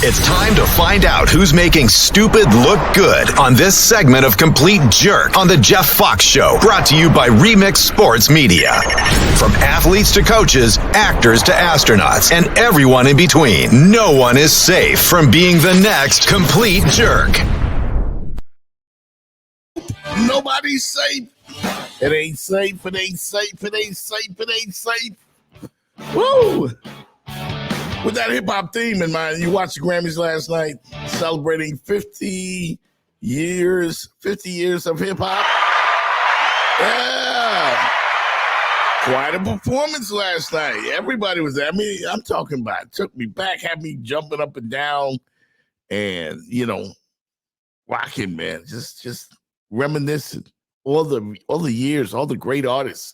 It's time to find out who's making stupid look good on this segment of Complete Jerk on the Jeff Fox Show, brought to you by Remix Sports Media. From athletes to coaches, actors to astronauts, and everyone in between, no one is safe from being the next Complete Jerk. Nobody's safe. It ain't safe. It ain't safe. It ain't safe. It ain't safe. Woo! With that hip-hop theme in mind, you watched the Grammys last night celebrating 50 years of hip-hop. Yeah. Quite a performance last night. Everybody was there. I mean, I'm talking about it took me back, had me jumping up and down and, rocking, man. Just reminiscing. All the years, all the great artists.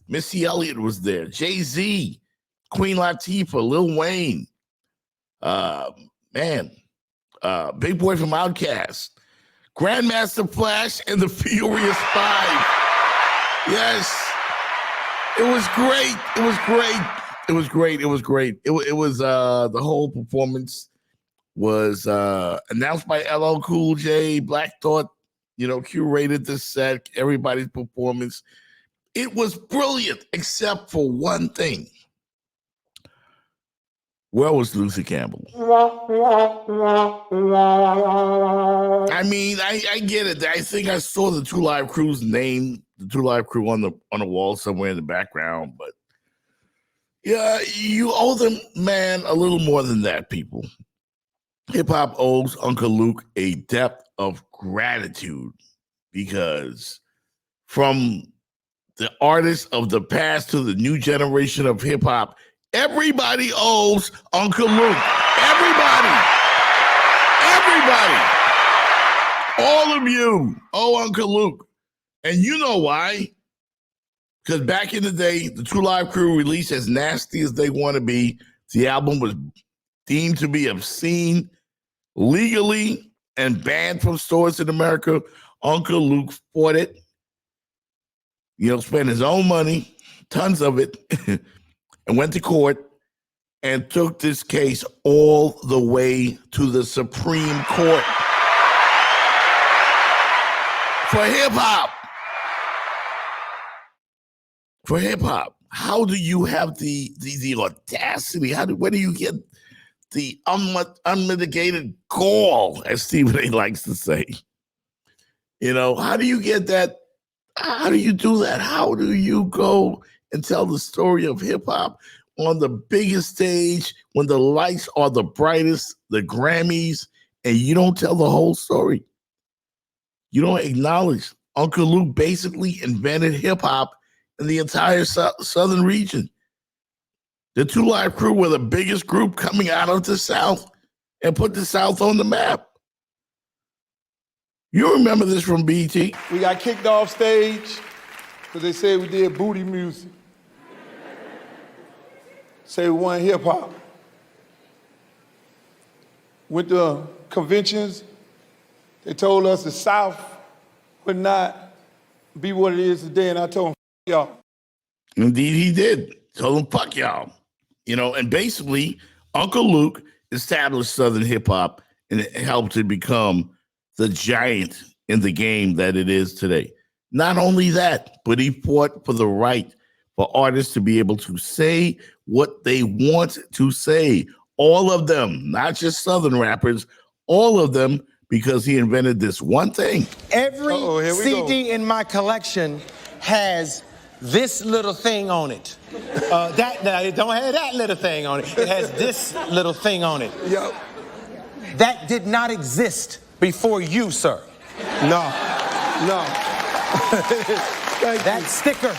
Missy Elliott was there. Jay-Z. Queen Latifah, Lil Wayne, Big Boy from Outkast, Grandmaster Flash, and the Furious Five. Yes, it was great. It was great. It was great. It was great. It was the whole performance was announced by LL Cool J. Black Thought, curated the set, everybody's performance. It was brilliant, except for one thing. Where was Luther Campbell? I mean, I get it. I think I saw the Two Live Crew's name, the Two Live Crew on the wall somewhere in the background. But yeah, you owe them, man, a little more than that, people. Hip hop owes Uncle Luke a depth of gratitude because from the artists of the past to the new generation of hip hop, everybody owes Uncle Luke. Everybody. All of you owe Uncle Luke. And you know why? Because back in the day, the Two Live Crew released As Nasty As They Want to Be. The album was deemed to be obscene legally and banned from stores in America. Uncle Luke fought it. Spent his own money, tons of it, and went to court and took this case all the way to the Supreme Court for hip-hop. For hip-hop. How do you have the audacity? Where do you get the unmitigated gall, as Stephen A. likes to say? How do you get that? How do you do that? How do you go and tell the story of hip-hop on the biggest stage when the lights are the brightest, the Grammys, and you don't tell the whole story? You don't acknowledge Uncle Luke basically invented hip-hop in the entire southern region. The Two Live Crew were the biggest group coming out of the South and put the South on the map. You remember this from BT? We got kicked off stage because they said we did booty music. Say we won hip hop. Went to conventions. They told us the South would not be what it is today, and I told them, y'all. Indeed, he did. Told them, fuck y'all. And basically, Uncle Luke established Southern hip hop, and it helped it become the giant in the game that it is today. Not only that, but he fought for the right for artists to be able to say what they want to say. All of them, not just Southern rappers, all of them, because he invented this one thing. Every CD in my collection has this little thing on it. It don't have that little thing on it. It has this little thing on it. Yep. That did not exist before you, sir. No. That sticker.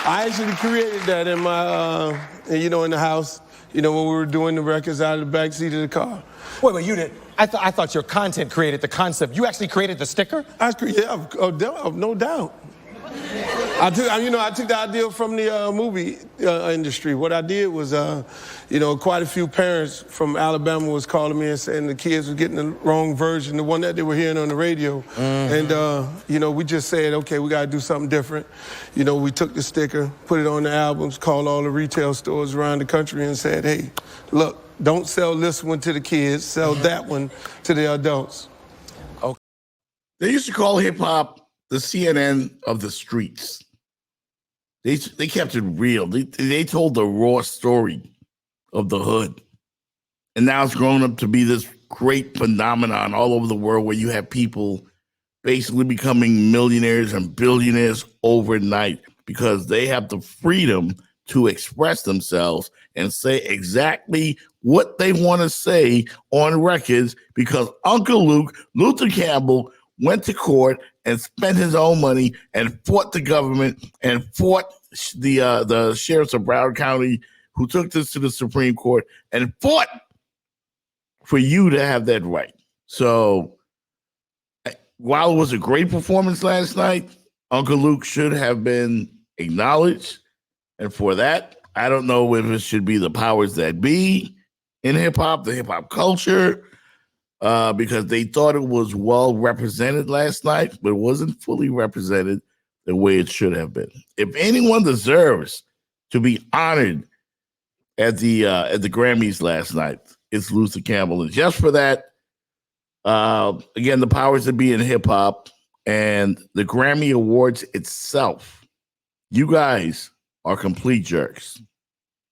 I actually created that in my, in the house, when we were doing the records out of the backseat of the car. Wait, you didn't? I thought your content created the concept. You actually created the sticker? No doubt. I took the idea from the movie industry. What I did was, quite a few parents from Alabama was calling me and saying the kids were getting the wrong version, the one that they were hearing on the radio. Mm-hmm. And, we just said, okay, we got to do something different. We took the sticker, put it on the albums, called all the retail stores around the country and said, hey, look, Don't sell this one to the kids. Sell that one to the adults. Okay. They used to call hip hop the CNN of the streets. They kept it real. They told the raw story of the hood. And now it's grown up to be this great phenomenon all over the world where you have people basically becoming millionaires and billionaires overnight because they have the freedom to express themselves and say exactly what they want to say on records because Uncle Luke, Luther Campbell, went to court and spent his own money and fought the government and fought the sheriffs of Broward County who took this to the Supreme Court and fought for you to have that right. So while it was a great performance last night, Uncle Luke should have been acknowledged. And for that, I don't know if it should be the powers that be in hip hop, the hip hop culture, because they thought it was well represented last night, but it wasn't fully represented the way it should have been. If anyone deserves to be honored at the Grammys last night, it's Luther Campbell. And just for that, again, the powers that be in hip hop and the Grammy Awards itself, you guys are complete jerks.